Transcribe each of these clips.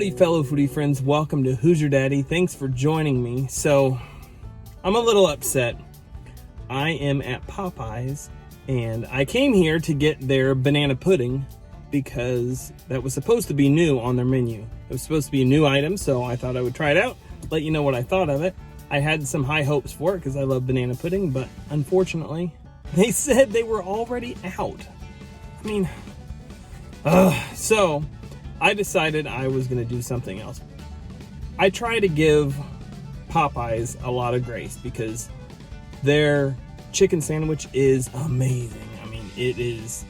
Howdy fellow foodie friends, welcome to Hoosier Daddy. Thanks for joining me. So, I'm a little upset. I am at Popeyes and I came here to get their banana pudding because that was supposed to be new on their menu. It was supposed to be a new item, so I thought I would try it out, let you know what I thought of it. I had some high hopes for it because I love banana pudding, but unfortunately, they said they were already out. I mean, so I decided I was going to do something else. I try to give Popeyes a lot of grace because their chicken sandwich is amazing. I mean, it is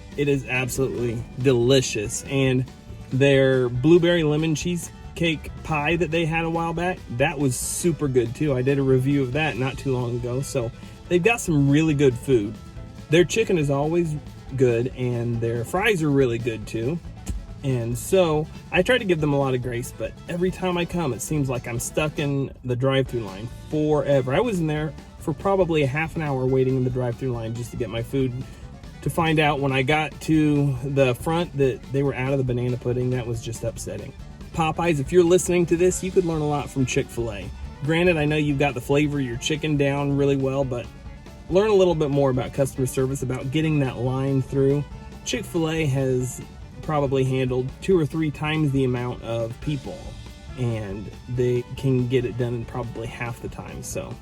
absolutely delicious. And their blueberry lemon cheesecake pie that they had a while back, that was super good too. I did a review of that not too long ago. So they've got some really good food. Their chicken is always good and their fries are really good too. And so I try to give them a lot of grace, but every time I come, it seems like I'm stuck in the drive-thru line forever. I was in there for probably a half an hour waiting in the drive-thru line just to get my food, to find out when I got to the front that they were out of the banana pudding. That was just upsetting. Popeyes, if you're listening to this, you could learn a lot from Chick-fil-A. Granted, I know you've got the flavor of your chicken down really well, but learn a little bit more about customer service, about getting that line through. Chick-fil-A has probably handled 2 or 3 times the amount of people, and they can get it done in probably half the time. So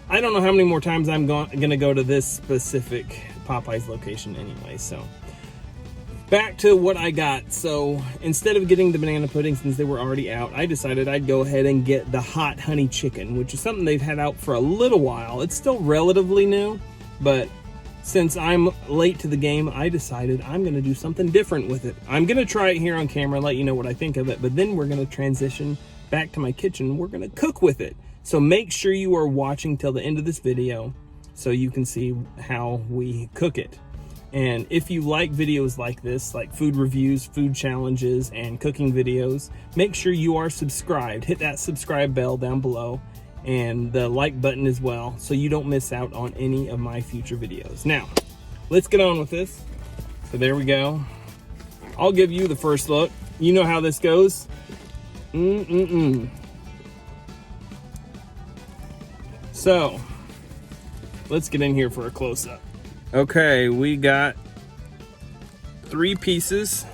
I don't know how many more times I'm gonna go to this specific Popeyes location anyway. So back to what I got. So instead of getting the banana pudding, since they were already out, I decided I'd go ahead and get the hot honey chicken, which is something they've had out for a little while. It's still relatively new, but since I'm late to the game, I decided I'm going to do something different with it. I'm going to try it here on camera, let you know what I think of it, but then we're going to transition back to my kitchen. We're going to cook with it. So make sure you are watching till the end of this video so you can see how we cook it. And if you like videos like this, like food reviews, food challenges, and cooking videos, make sure you are subscribed. Hit that subscribe bell down below and the like button as well, so you don't miss out on any of my future videos. Now, let's get on with this. So there we go. I'll give you the first look. You know how this goes. So, let's get in here for a close-up. Okay, we got 3 pieces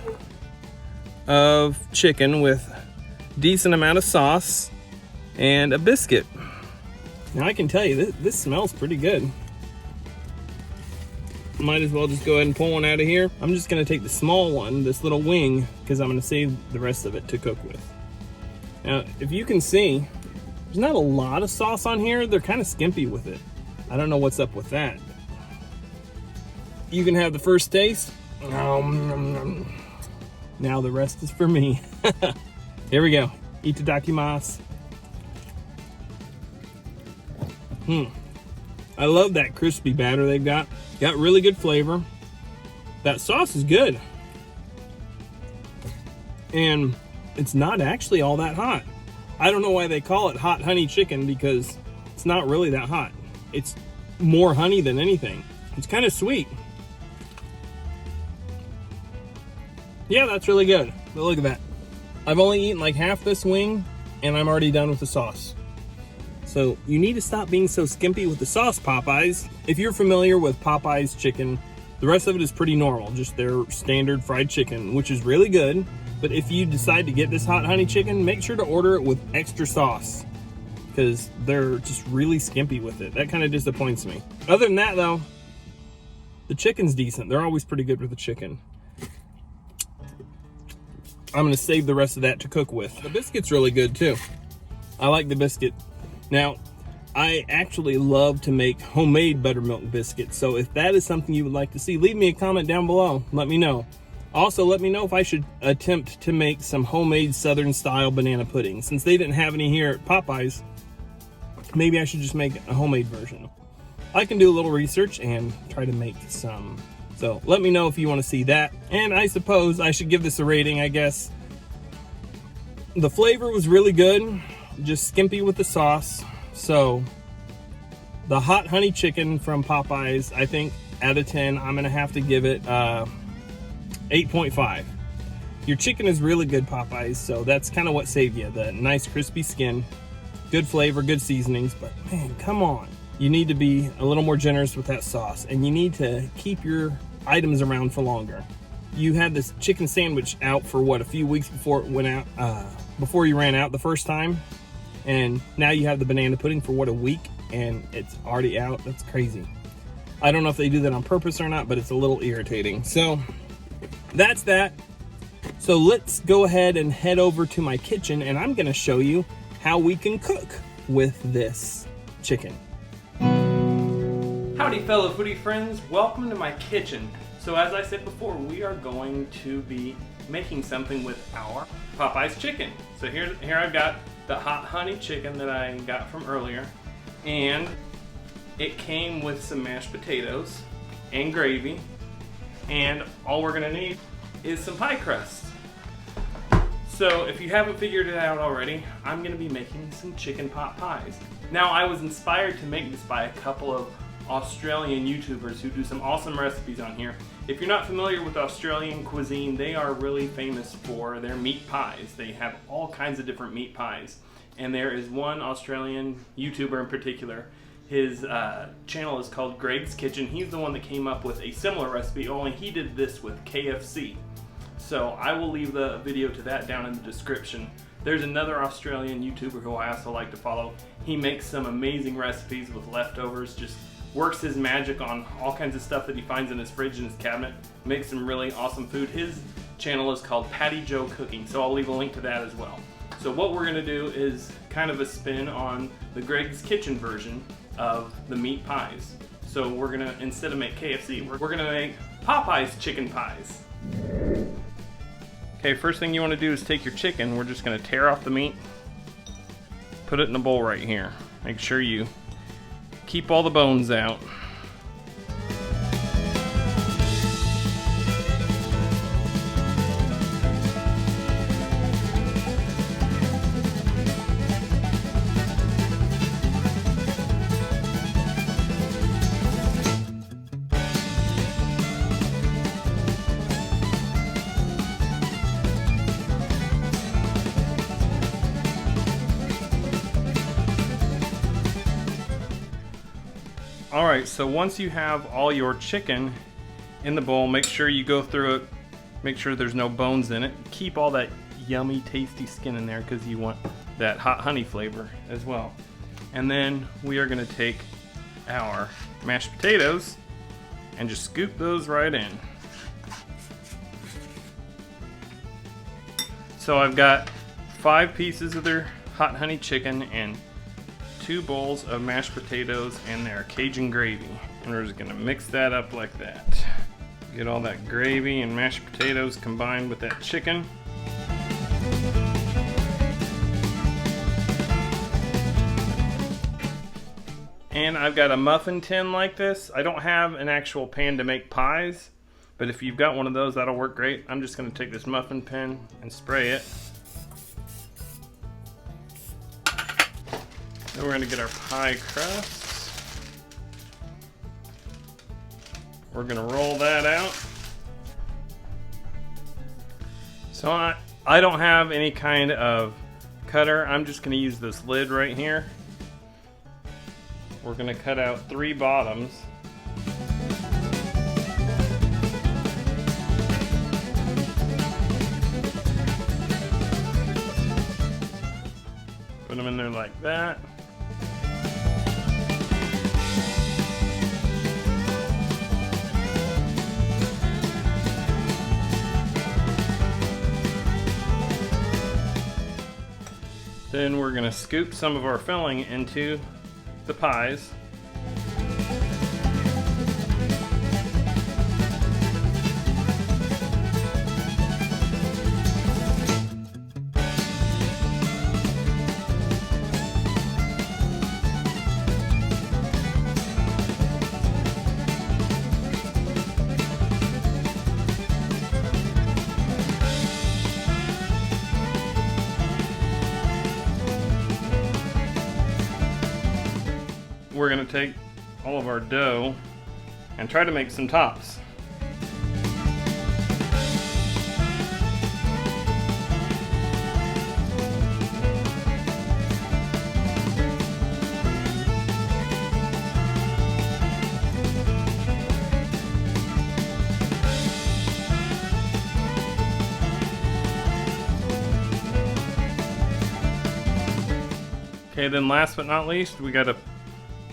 of chicken with decent amount of sauce and a biscuit. Now I can tell you, this smells pretty good. Might as well just go ahead and pull one out of here. I'm just gonna take the small one, this little wing, because I'm gonna save the rest of it to cook with. Now, if you can see, there's not a lot of sauce on here. They're kind of skimpy with it. I don't know what's up with that. You can have the first taste. Now the rest is for me. Here we go. Itadakimasu. I love that crispy batter they've got. Got really good flavor. That sauce is good. And it's not actually all that hot. I don't know why they call it hot honey chicken, because it's not really that hot. It's more honey than anything. It's kind of sweet. Yeah, that's really good. But look at that. I've only eaten like half this wing and I'm already done with the sauce. So you need to stop being so skimpy with the sauce, Popeyes. If you're familiar with Popeyes chicken, the rest of it is pretty normal, just their standard fried chicken, which is really good. But if you decide to get this hot honey chicken, make sure to order it with extra sauce, because they're just really skimpy with it. That kind of disappoints me. Other than that though, the chicken's decent. They're always pretty good with the chicken. I'm gonna save the rest of that to cook with. The biscuit's really good too. I like the biscuit. Now, I actually love to make homemade buttermilk biscuits, so if that is something you would like to see, leave me a comment down below. Let me know. Also, let me know if I should attempt to make some homemade Southern style banana pudding. Since they didn't have any here at Popeyes, maybe I should just make a homemade version. I can do a little research and try to make some. So let me know if you want to see that. And I suppose I should give this a rating, I guess. The flavor was really good, just skimpy with the sauce. So the hot honey chicken from Popeyes, I think out of 10, I'm gonna have to give it 8.5. Your chicken is really good Popeyes, so that's kind of what saved you. The nice crispy skin, good flavor, good seasonings, but man, come on. You need to be a little more generous with that sauce, and you need to keep your items around for longer. You had this chicken sandwich out for what, a few weeks before it went out, before you ran out the first time, and now you have the banana pudding for what, a week, and it's already out. That's crazy. I don't know if they do that on purpose or not, but it's a little irritating. So that's that. So let's go ahead and head over to my kitchen, and I'm gonna show you how we can cook with this chicken. Howdy fellow foodie friends, welcome to my kitchen. So as I said before, we are going to be making something with our Popeyes chicken. So here I've got the hot honey chicken that I got from earlier, and it came with some mashed potatoes and gravy, and all we're gonna need is some pie crust. So if you haven't figured it out already, I'm gonna be making some chicken pot pies. Now I was inspired to make this by a couple of Australian YouTubers who do some awesome recipes on here. If you're not familiar with Australian cuisine, they are really famous for their meat pies. They have all kinds of different meat pies. And there is one Australian YouTuber in particular. His channel is called Greg's Kitchen. He's the one that came up with a similar recipe, only he did this with KFC. So I will leave the video to that down in the description. There's another Australian YouTuber who I also like to follow. He makes some amazing recipes with leftovers, just works his magic on all kinds of stuff that he finds in his fridge and his cabinet, makes some really awesome food. His channel is called Paddy Joe Cooking, so I'll leave a link to that as well. So what we're gonna do is kind of a spin on the Greg's Kitchen version of the meat pies. So we're gonna, instead of make KFC, we're gonna make Popeyes chicken pies. Okay, first thing you wanna do is take your chicken. We're just gonna tear off the meat, put it in a bowl right here. Make sure you keep all the bones out. Alright, so once you have all your chicken in the bowl, make sure you go through it, make sure there's no bones in it. Keep all that yummy, tasty skin in there because you want that hot honey flavor as well. And then we are going to take our mashed potatoes and just scoop those right in. So I've got 5 pieces of their hot honey chicken and 2 bowls of mashed potatoes and their Cajun gravy. And we're just gonna mix that up like that. Get all that gravy and mashed potatoes combined with that chicken. And I've got a muffin tin like this. I don't have an actual pan to make pies, but if you've got one of those, that'll work great. I'm just gonna take this muffin tin and spray it. Then we're going to get our pie crust. We're going to roll that out. So I don't have any kind of cutter. I'm just going to use this lid right here. We're going to cut out 3 bottoms. Put them in there like that. Then we're going to scoop some of our filling into the pies. We're going to take all of our dough and try to make some tops. Okay, then last but not least, we gotta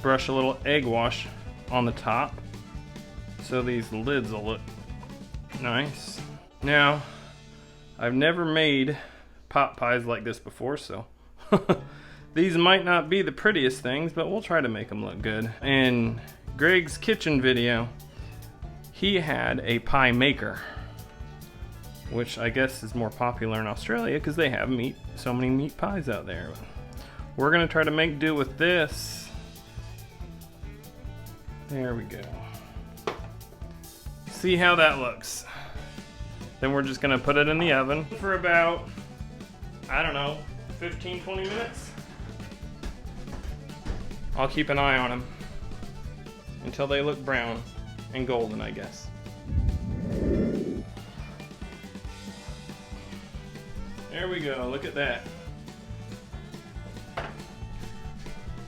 brush a little egg wash on the top so these lids will look nice. Now, I've never made pot pies like this before, so these might not be the prettiest things, but we'll try to make them look good. In Greg's kitchen video, he had a pie maker, which I guess is more popular in Australia because they have so many meat pies out there. We're gonna try to make do with this. There we go. See how that looks. Then we're just gonna put it in the oven for about, I don't know, 15-20 minutes. I'll keep an eye on them until they look brown and golden, I guess. There we go, look at that.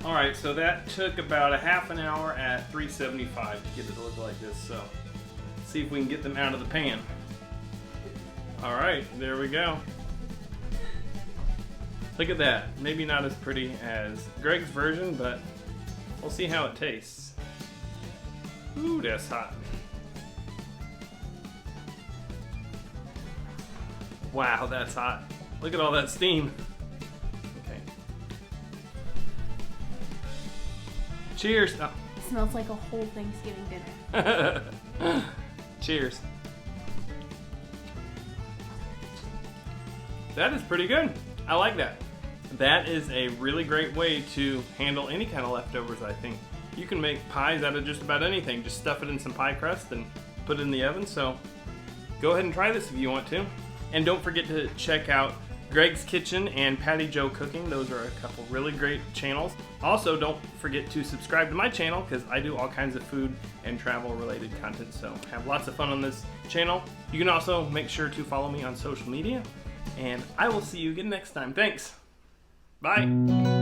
All right, so that took about a half an hour at 375 to get it to look like this. So let's see if we can get them out of the pan. All right, there we go. Look at that. Maybe not as pretty as Greg's version, but we'll see how it tastes. Ooh, that's hot. Wow, that's hot. Look at all that steam. Okay. Cheers. Oh. It smells like a whole Thanksgiving dinner. Cheers. That is pretty good. I like that. That is a really great way to handle any kind of leftovers, I think. You can make pies out of just about anything. Just stuff it in some pie crust and put it in the oven. So go ahead and try this if you want to. And don't forget to check out Greg's Kitchen and Paddy Joe Cooking. Those are a couple really great channels. Also, don't forget to subscribe to my channel because I do all kinds of food and travel related content. So have lots of fun on this channel. You can also make sure to follow me on social media. And I will see you again next time. Thanks. Bye.